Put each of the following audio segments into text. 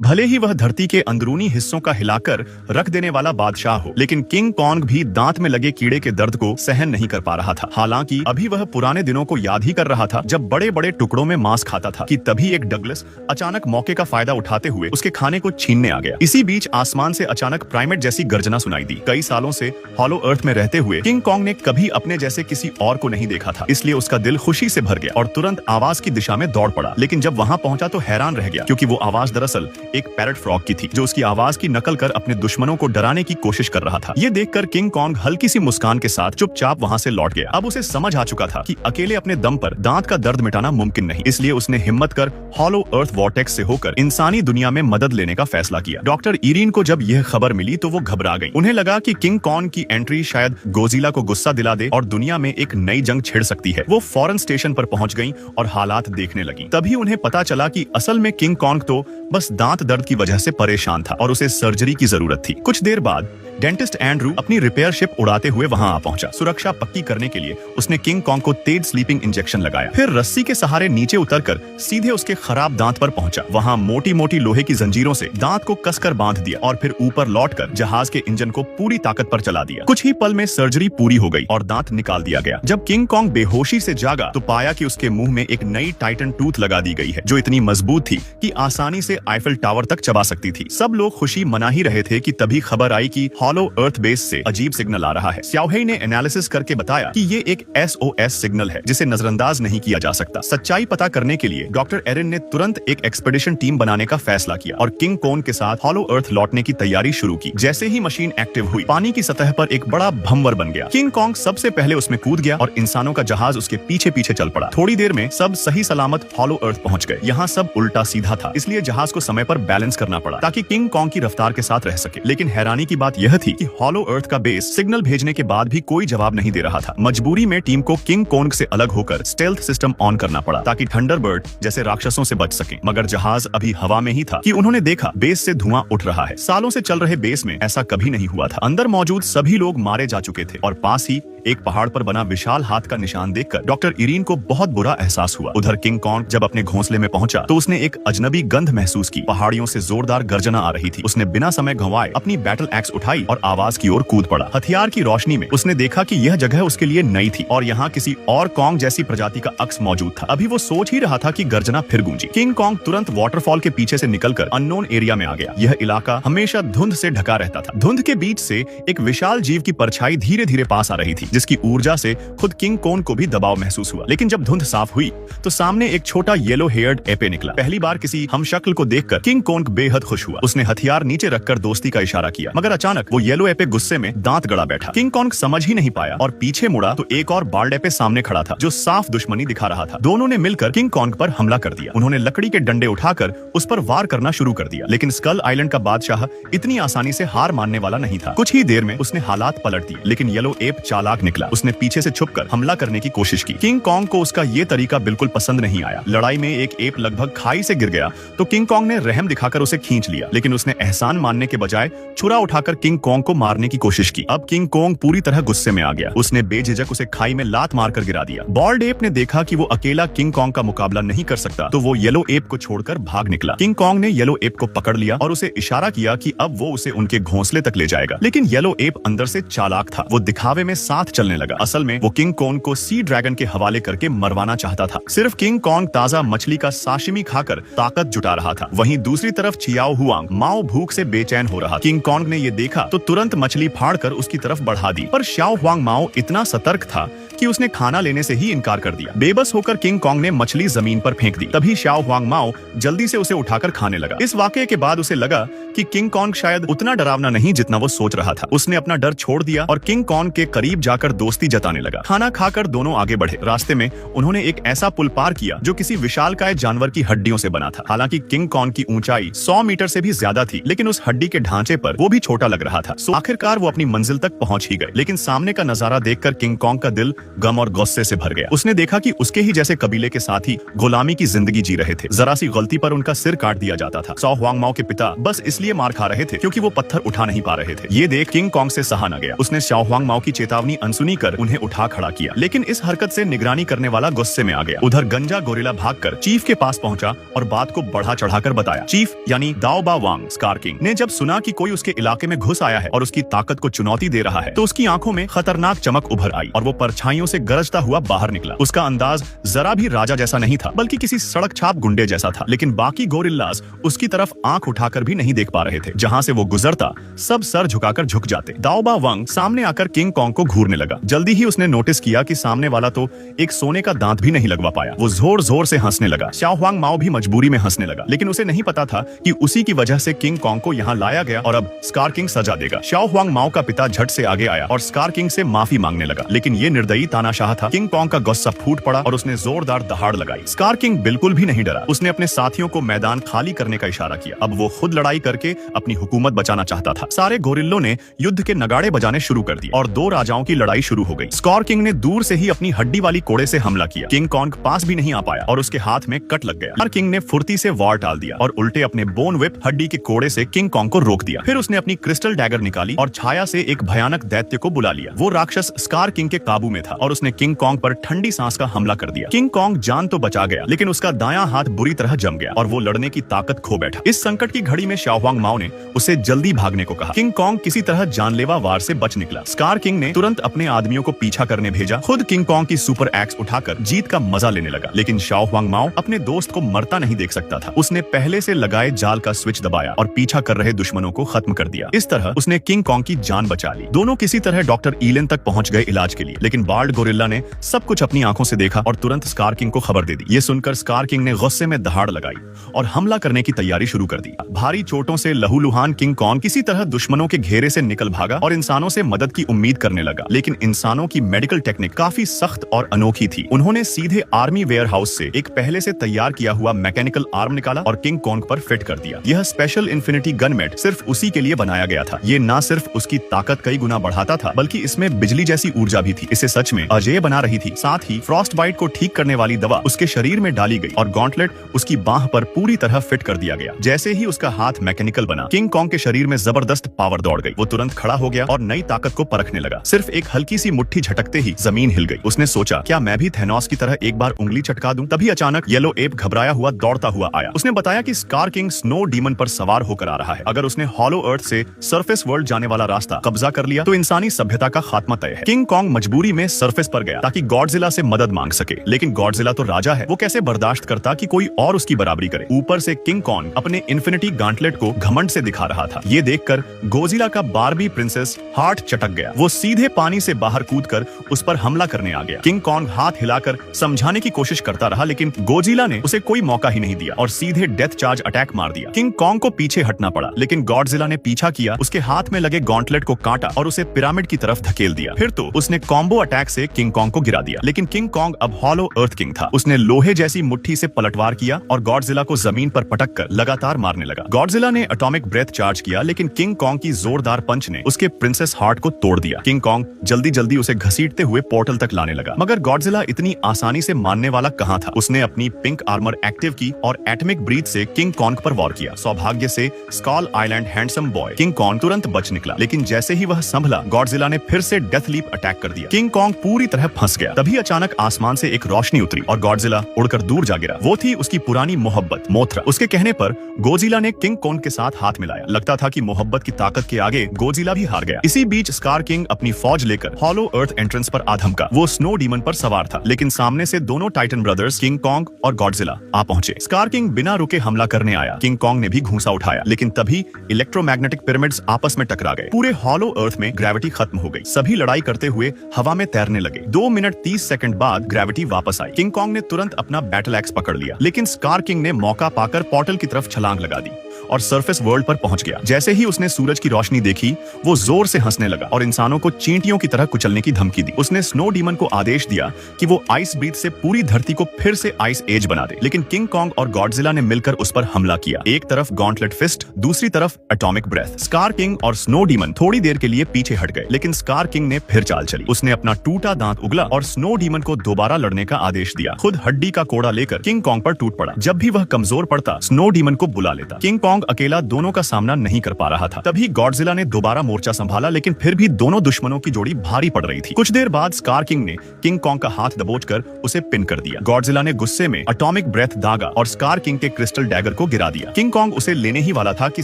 भले ही वह धरती के अंदरूनी हिस्सों का हिलाकर रख देने वाला बादशाह हो, लेकिन किंग कॉन्ग भी दांत में लगे कीड़े के दर्द को सहन नहीं कर पा रहा था। हालांकि अभी वह पुराने दिनों को याद ही कर रहा था जब बड़े बड़े टुकड़ों में मांस खाता था कि तभी एक डगलस अचानक मौके का फायदा उठाते हुए उसके खाने को छीनने आ गया। इसी बीच आसमान से अचानक प्राइमेट जैसी गर्जना सुनाई दी। कई सालों से हॉलो अर्थ में रहते हुए किंग कॉन्ग ने कभी अपने जैसे किसी और को नहीं देखा था, इसलिए उसका दिल खुशी से भर गया और तुरंत आवाज की दिशा में दौड़ पड़ा। लेकिन जब वहां पहुंचा तो हैरान रह गया, क्योंकि वो आवाज दरअसल एक पैरट फ्रॉग की थी जो उसकी आवाज की नकल कर अपने दुश्मनों को डराने की कोशिश कर रहा था। ये देखकर किंग कॉन्ग हल्की सी मुस्कान के साथ चुपचाप वहां से लौट गया। अब उसे समझ आ चुका था कि अकेले अपने दम पर दांत का दर्द मिटाना मुमकिन नहीं, इसलिए उसने हिम्मत कर हॉलो अर्थ वॉर्टेक्स से होकर इंसानी दुनिया में मदद लेने का फैसला किया। डॉक्टर इरीन को जब यह खबर मिली तो वो घबरा गई। उन्हें लगा कि किंग कॉन्ग की एंट्री शायद गोजिला को गुस्सा दिला दे और दुनिया में एक नई जंग छिड़ सकती है। वो फौरन स्टेशन पर पहुंच गईं और हालात देखने लगी। तभी उन्हें पता चला कि असल में किंग कॉन्ग तो बस दांत दर्द की वजह से परेशान था और उसे सर्जरी की जरूरत थी। कुछ देर बाद डेंटिस्ट एंड्रू अपनी रिपेयर शिप उड़ाते हुए वहां आ पहुंचा। सुरक्षा पक्की करने के लिए उसने किंग कॉन्ग को तेज स्लीपिंग इंजेक्शन लगाया, फिर रस्सी के सहारे नीचे उतरकर सीधे उसके खराब दांत पर पहुंचा। वहां मोटी मोटी लोहे की जंजीरों से दांत को कसकर बांध दिया और फिर ऊपर लौटकर जहाज के इंजन को पूरी ताकत पर चला दिया। कुछ ही पल में सर्जरी पूरी हो गई और दांत निकाल दिया गया। जब किंग कॉन्ग बेहोशी से जागा तो पाया कि उसके मुंह में एक नई टाइटन टूथ लगा दी गई है जो इतनी मजबूत थी कि आसानी से आईफिल टावर तक चबा सकती थी। सब लोग खुशी मना ही रहे थे कि तभी खबर आई कि हॉलो अर्थ बेस से अजीब सिग्नल आ रहा है। स्याओहेई ने एनालिसिस करके बताया कि ये एक SOS सिग्नल है जिसे नजरअंदाज नहीं किया जा सकता। सच्चाई पता करने के लिए डॉक्टर एरिन ने तुरंत एक एक्सपेडिशन टीम बनाने का फैसला किया और किंग कॉन्ग के साथ हॉलो अर्थ लौटने की तैयारी शुरू की। जैसे ही मशीन एक्टिव हुई, पानी की सतह पर एक बड़ा भंवर बन गया। किंग कॉन्ग सबसे पहले उसमें कूद गया और इंसानों का जहाज उसके पीछे पीछे चल पड़ा। थोड़ी देर में सब सही सलामत हॉलो अर्थ पहुंच गए। यहाँ सब उल्टा सीधा था, इसलिए जहाज को समय पर बैलेंस करना पड़ा ताकि किंग कॉन्ग की रफ्तार के साथ रह सके। लेकिन हैरानी की बात यह थी कि हॉलो अर्थ का बेस सिग्नल भेजने के बाद भी कोई जवाब नहीं दे रहा था। मजबूरी में टीम को किंग कॉन्ग से अलग होकर स्टेल्थ सिस्टम ऑन करना पड़ा ताकि थंडरबर्ड जैसे राक्षसों से बच सके। मगर जहाज अभी हवा में ही था कि उन्होंने देखा बेस से धुआं उठ रहा है। सालों से चल रहे बेस में ऐसा कभी नहीं हुआ था। अंदर मौजूद सभी लोग मारे जा चुके थे और पास ही एक पहाड़ पर बना विशाल हाथ का निशान देखकर डॉक्टर इरीन को बहुत बुरा एहसास हुआ। उधर किंग कॉन्ग जब अपने घोंसले में पहुंचा तो उसने एक अजनबी गंध महसूस की। पहाड़ियों से जोरदार गर्जना आ रही थी। उसने बिना समय गंवाए अपनी बैटल एक्स उठाई और आवाज की ओर कूद पड़ा। हथियार की रोशनी में उसने देखा कि यह जगह उसके लिए नई थी और यहाँ किसी और कॉन्ग जैसी प्रजाति का अक्स मौजूद था। अभी वो सोच ही रहा था कि गर्जना फिर गूंजी। किंग कॉन्ग तुरंत वाटरफॉल के पीछे से निकलकर अननोन एरिया में आ गया। यह इलाका हमेशा धुंध से ढका रहता था। धुंध के बीच से एक विशाल जीव की परछाई धीरे धीरे पास आ रही थी, जिसकी ऊर्जा से खुद किंग कॉन्ग को भी दबाव महसूस हुआ। लेकिन जब धुंध साफ हुई तो सामने एक छोटा येलो हेयर्ड एपे निकला। पहली बार किसी हमशक्ल को देखकर किंग कॉन्ग बेहद खुश हुआ। उसने हथियार नीचे रखकर दोस्ती का इशारा किया, मगर अचानक वो येलो एपे गुस्से में दांत गड़ा बैठा। किंग कॉन्ग समझ ही नहीं पाया और पीछे मुड़ा तो एक और बाल्ड एपे सामने खड़ा था जो साफ दुश्मनी दिखा रहा था। दोनों ने मिलकर किंग कॉन्ग पर हमला कर दिया। उन्होंने लकड़ी के डंडे उठाकर उस पर वार करना शुरू कर दिया। लेकिन स्कल आइलैंड का बादशाह इतनी आसानी से हार मानने वाला नहीं था। कुछ ही देर में उसने हालात पलट दिए। लेकिन येलो एप चालाक निकला। उसने पीछे से छुपकर हमला करने की कोशिश की। किंग कॉन्ग को उसका ये तरीका बिल्कुल पसंद नहीं आया। लड़ाई में एक एप लगभग खाई से गिर गया तो किंग कॉन्ग ने रहम दिखाकर उसे खींच लिया। लेकिन उसने एहसान मानने के बजाय छुरा उठाकर किंग कॉन्ग को मारने की कोशिश की। अब किंग कॉन्ग पूरी तरह गुस्से में आ गया। उसने बेझिझक उसे खाई में लात मारकर गिरा दिया। बॉल्ड एप ने देखा कि वो अकेला किंग कॉन्ग का मुकाबला नहीं कर सकता तो वो येलो एप को छोड़कर भाग निकला। किंग कॉन्ग ने येलो एप को पकड़ लिया और उसे इशारा किया कि अब वो उसे उनके घोंसले तक ले जाएगा। लेकिन येलो एप अंदर से चालाक था। वो दिखावे में साथ चलने लगा। असल में वो किंग कॉन्ग को सी ड्रैगन के हवाले करके मरवाना चाहता था। सिर्फ किंग कॉन्ग ताजा मछली का साशिमी खाकर ताकत जुटा रहा था। वहीं दूसरी तरफ चियाओ हुआंग माओ भूख से बेचैन हो रहा। किंग कॉन्ग ने ये देखा तो तुरंत मछली फाड़कर उसकी तरफ बढ़ा दी, पर श्याओ हुआंग माओ इतना सतर्क था कि उसने खाना लेने से ही इनकार कर दिया। बेबस होकर किंग कॉन्ग ने मछली जमीन पर फेंक दी। तभी श्याओ हुआंग माओ जल्दी से उसे उठाकर खाने लगा। इस वाकये के बाद उसे लगा कि किंग कॉन्ग शायद उतना डरावना नहीं जितना वो सोच रहा था। उसने अपना डर छोड़ दिया और किंग कॉन्ग के करीब जाकर दोस्ती जताने लगा। खाना खाकर दोनों आगे बढ़े। रास्ते में उन्होंने एक ऐसा पुल पार किया जो किसी विशालकाय जानवर की हड्डियों से बना था। हालांकि किंग कॉन्ग की ऊंचाई 100 मीटर से भी ज्यादा थी, लेकिन उस हड्डी के ढांचे पर वो भी छोटा लग रहा था। आखिरकार वो अपनी मंजिल तक पहुंच ही गए। लेकिन सामने का नजारा देखकर किंग कॉन्ग का दिल गम और गुस्से से भर गया। उसने देखा कि उसके ही जैसे कबीले के साथी गुलामी की जिंदगी जी रहे थे। जरा सी गलती पर उनका सिर काट दिया जाता था। सो हुआंग माओ के पिता बस इसलिए मार खा रहे थे क्योंकि वो पत्थर उठा नहीं पा रहे थे। ये देख किंग कॉन्ग से सहा न गया। उसने शाओ हुआंग माओ की चेतावनी अनसुनी कर उन्हें उठा खड़ा किया, लेकिन इस हरकत से निगरानी करने वाला गुस्से में आ गया। उधर गंजा गोरिल्ला भागकर चीफ के पास पहुंचा और बात को बढ़ा चढ़ाकर बताया। चीफ यानी दाओ बा वांग स्कार किंग ने जब सुना कि कोई उसके इलाके में घुस आया है और उसकी ताकत को चुनौती दे रहा है, तो उसकी आंखों में खतरनाक चमक उभर आई और वो परछाइयों से गरजता हुआ बाहर निकला। उसका अंदाज जरा भी राजा जैसा नहीं था, बल्कि किसी सड़क छाप गुंडे जैसा था। लेकिन बाकी गोरिल्लास उसकी तरफ आंख उठाकर भी नहीं देख पा रहे थे। जहां से वो गुजरता सब सर झुकाकर झुक जाते। दाओ बा वांग सामने आकर किंग कॉन्ग को घूरने लगा। जल्दी ही उसने नोटिस किया कि सामने वाला तो एक सोने का दांत भी नहीं लगवा पाया। वो जोर जोर से हंसने लगा। शाओ हुआंग माओ भी मजबूरी में हंसने लगा, लेकिन उसे नहीं पता था कि उसी की वजह से किंग कॉन्ग को यहाँ लाया गया और अब स्कार किंग सजा देगा। शाओ हुआंग माओ का पिता झट से आगे आया और स्कार किंग से माफी मांगने लगा, लेकिन ये निर्दयी तानाशाह था। किंग कॉन्ग का गुस्सा फूट पड़ा और उसने जोरदार दहाड़ लगाई। स्कार किंग बिल्कुल भी नहीं डरा। उसने अपने साथियों को मैदान खाली करने का इशारा किया। अब वो खुद लड़ाई करके अपनी हुकूमत बचाना चाहता था। सारे गोरिल्लों ने युद्ध के नगाड़े बजाने शुरू कर दिए और दो राजाओं की लड़ाई शुरू हो गई। स्कार किंग ने दूर से ही अपनी हड्डी वाली कोड़े से हमला किया। किंग कॉन्ग पास भी नहीं आ पाया और उसके हाथ में कट लग गया। स्कार किंग ने फुर्ती से वार टाल दिया और उल्टे अपने बोन व्हिप हड्डी के कोड़े से किंग कॉन्ग को रोक दिया। फिर उसने अपनी क्रिस्टल डैगर निकाली और छाया से एक भयानक दैत्य को बुला लिया। वो राक्षस स्कार किंग के काबू में था और उसने किंग कॉन्ग पर ठंडी सांस का हमला कर दिया। किंग कॉन्ग जान तो बचा गया, लेकिन उसका दायां हाथ बुरी तरह जम गया और वो लड़ने की ताकत खो बैठा। इस संकट की घड़ी में शाओ हुआंग माओ ने उसे जल्दी भागने को कहा। किंग कॉन्ग किसी तरह जानलेवा वार से बच निकला। स्कार किंग ने तुरंत अपने आदमियों को पीछा करने भेजा। खुद किंग कॉन्ग की सुपर एक्स उठाकर जीत का मजा लेने लगा, लेकिन शाओ हुआंग माओ अपने दोस्त को मरता नहीं देख सकता था। उसने पहले से लगाए जाल का स्विच दबाया और पीछा कर रहे दुश्मनों को खत्म कर दिया। इस तरह उसने किंग कॉन्ग की जान बचा ली। दोनों किसी तरह डॉक्टर ईलेन तक पहुंच गए इलाज के लिए, लेकिन बार्ड गोरिल्ला ने सब कुछ अपनी आंखों से देखा और तुरंत स्कार किंग को खबर दे दी। ये सुनकर स्कार किंग ने गुस्से में दहाड़ लगाई और हमला करने की तैयारी शुरू कर दी। भारी चोटों से लहूलुहान किंग कॉन्ग किसी तरह दुश्मनों के घेरे से निकल भागा और इंसानों से मदद की उम्मीद करने लगा, लेकिन इंसानों की मेडिकल टेक्निक काफी सख्त और अनोखी थी। उन्होंने सीधे आर्मी वेयर हाउस से एक पहले से तैयार किया हुआ मैकेनिकल आर्म निकाला और किंग कॉन्ग पर फिट कर दिया। यह स्पेशल इन्फिनिटी गनमेट सिर्फ उसी के लिए बनाया गया था। ये न सिर्फ उसकी ताकत कई गुना बढ़ाता था, बल्कि इसमें बिजली जैसी ऊर्जा भी थी। इसे सच में अजेय बना रही थी। साथ ही फ्रॉस्ट बाइट को ठीक करने वाली दवा उसके शरीर में डाली गई और गॉन्टलेट उसकी बाह पर पूरी तरह फिट कर दिया गया। जैसे ही उसका हाथ मैकेनिकल बना, किंग कॉन्ग के शरीर में जबरदस्त पावर दौड़ गई। वो तुरंत खड़ा हो गया और नई ताकत को परखने लगा। सिर्फ एक हल्की सी मुट्ठी झटकते ही जमीन हिल गई। उसने सोचा, क्या मैं भी थेनोस की तरह एक बार उंगली चटका दूं? तभी अचानक येलो एप घबराया हुआ दौड़ता हुआ आया। उसने बताया कि स्कार किंग स्नो डीमन पर सवार होकर आ रहा है। अगर उसने हॉलो अर्थ से सरफेस वर्ल्ड जाने वाला रास्ता कब्जा कर लिया तो इंसानी सभ्यता का खात्मा तय है। किंग कॉन्ग मजबूरी में सरफेस पर गया ताकि गॉडजिला से मदद मांग सके, लेकिन गॉडजिला तो राजा है। वो कैसे बर्दाश्त करता कि कोई और उसकी बराबरी करे। ऊपर से किंग कॉन्ग अपने इन्फिनिटी गॉन्टलेट को घमंड से दिखा रहा था। ये देखकर गोजिला का बारबी प्रिंसेस हार्ट चटक गया। वो सीधे पानी से बाहर कूदकर उस पर हमला करने आ गया। किंग कॉन्ग हाथ हिलाकर समझाने की कोशिश करता रहा, लेकिन गोजिला ने उसे कोई मौका ही नहीं दिया और सीधे डेथ चार्ज अटैक मार दिया। किंग कॉन्ग को पीछे हटना पड़ा, लेकिन गॉडजिला ने पीछा किया, उसके हाथ में लगे गॉन्टलेट को काटा और उसे पिरामिड की तरफ धकेल दिया। फिर तो उसने कॉम्बो अटैक से किंग कॉन्ग को गिरा दिया, लेकिन किंग कॉन्ग अब हॉलो अर्थ किंग था। उसने लोहे जैसी मुट्ठी से पलटवार किया और गॉडजिला को जमीन पर पटक कर लगातार मारने लगा। गॉडजिला ने एटॉमिक ब्रेथ चार्ज किया, लेकिन किंग कॉन्ग की जोरदार पंच ने उसके प्रिंसेस हार्ट को तोड़ दिया। किंग कॉन्ग जल्दी जल्दी उसे घसीटते हुए पोर्टल तक लाने लगा, मगर गॉडजिला इतनी आसानी से मानने वाला कहां था। उसने अपनी पिंक आर्मर एक्टिव की और एटॉमिक ब्रीथ से किंग कॉन्ग पर वार किया। सौभाग्य से Skull Island handsome boy King Kong तुरंत बच निकला, लेकिन जैसे ही वह संभला, गॉडजिला ने फिर से डेथ लीप अटैक कर दिया। किंग कॉन्ग पूरी तरह फंस गया। तभी अचानक आसमान से एक रोशनी उतरी और गॉडजिला उड़कर दूर जा गिरा। वो थी उसकी पुरानी मोहब्बत मोथरा। उसके कहने पर गोजिला ने किंग कॉन्ग के साथ हाथ मिलाया। लगता था कि मोहब्बत की ताकत के आगे गोजिला भी हार गया। इसी बीच स्कार किंग अपनी फौज लेकर हॉलो अर्थ एंट्रेंस पर आ धमका। वो स्नो डीमन पर सवार था, लेकिन सामने से दोनों टाइटन ब्रदर्स किंग कॉन्ग और गॉडजिला आ पहुंचे। स्कार किंग बिना रुके हमला करने आया। किंग कॉन्ग ने भी घूंसा उठाया, लेकिन तभी इलेक्ट्रोमैग्नेटिक पिरामिड्स आपस में टकरा गए। पूरे हॉलो अर्थ में ग्रेविटी खत्म हो गई। सभी लड़ाई करते हुए हवा में तैरने लगे। 2 मिनट 30 सेकंड बाद ग्रेविटी वापस आई। किंग कॉन्ग ने तुरंत अपना बैटल एक्स पकड़ लिया, लेकिन स्कार किंग ने मौका पाकर पोर्टल की तरफ छलांग लगा दी और सरफेस वर्ल्ड पर पहुंच गया। जैसे ही उसने सूरज की रोशनी देखी, वो जोर से हंसने लगा और इंसानों को चींटियों की तरह कुचलने की धमकी दी। उसने स्नो डीमन को आदेश दिया कि वो आइस ब्रीथ से पूरी धरती को फिर से आइस एज बना दे। लेकिन किंग कॉन्ग और गॉडजिला ने मिलकर उस पर हमला किया। एक तरफ गॉन्टलेट फिस्ट, दूसरी तरफ एटॉमिक ब्रेथ। स्कार किंग और स्नो डीमन थोड़ी देर के लिए पीछे हट गए, लेकिन स्कार किंग ने फिर चाल चली। उसने अपना टूटा दांत उगला और स्नो डीमन को दोबारा लड़ने का आदेश दिया। खुद हड्डी का कोड़ा लेकर किंग कॉन्ग पर टूट पड़ा। जब भी वह कमजोर पड़ता, स्नो डीमन को बुला लेता। किंग कॉन्ग अकेला दोनों का सामना नहीं कर पा रहा था। तभी गॉडजिला ने दोबारा मोर्चा संभाला, लेकिन फिर भी दोनों दुश्मनों की जोड़ी भारी पड़ रही थी। कुछ देर बाद स्कार किंग ने किंग कॉन्ग का हाथ दबोचकर उसे पिन कर दिया। गॉडजिला ने गुस्से में एटॉमिक ब्रेथ दागा और स्कार किंग के क्रिस्टल डैगर को गिरा दिया। किंग कॉन्ग उसे लेने ही वाला था कि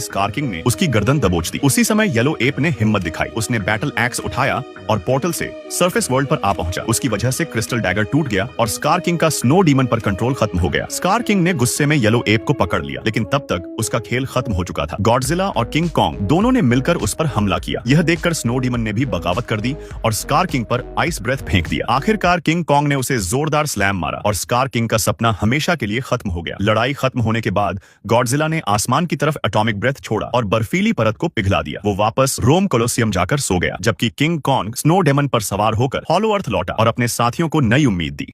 स्कार किंग ने उसकी गर्दन दबोच दी। उसी समय येलो एप ने हिम्मत दिखाई। उसने बैटल एक्स उठाया और पोर्टल से सरफेस वर्ल्ड पर आ पहुंचा। उसकी वजह से क्रिस्टल डैगर टूट गया और स्कार किंग का स्नो डीमन पर कंट्रोल खत्म हो गया। स्कार किंग ने गुस्से में येलो एप को पकड़ लिया, लेकिन तब तक उसका खेल खत्म हो चुका था। गॉडजिला और किंग कॉन्ग दोनों ने मिलकर उस पर हमला किया। यह देखकर स्नो डीमन ने भी बगावत कर दी और स्कार किंग पर आइस ब्रेथ फेंक दिया। आखिरकार किंग कॉन्ग ने उसे जोरदार स्लैम मारा और स्कार किंग का सपना हमेशा के लिए खत्म हो गया। लड़ाई खत्म होने के बाद गॉडजिला ने आसमान की तरफ एटॉमिक ब्रेथ छोड़ा और बर्फीली परत को पिघला दिया। वो वापस रोम कोलोसियम जाकर सो गया, जबकि किंग कॉन्ग स्नो डेमन पर सवार होकर हॉलो अर्थ लौटा और अपने साथियों को नई उम्मीद दी।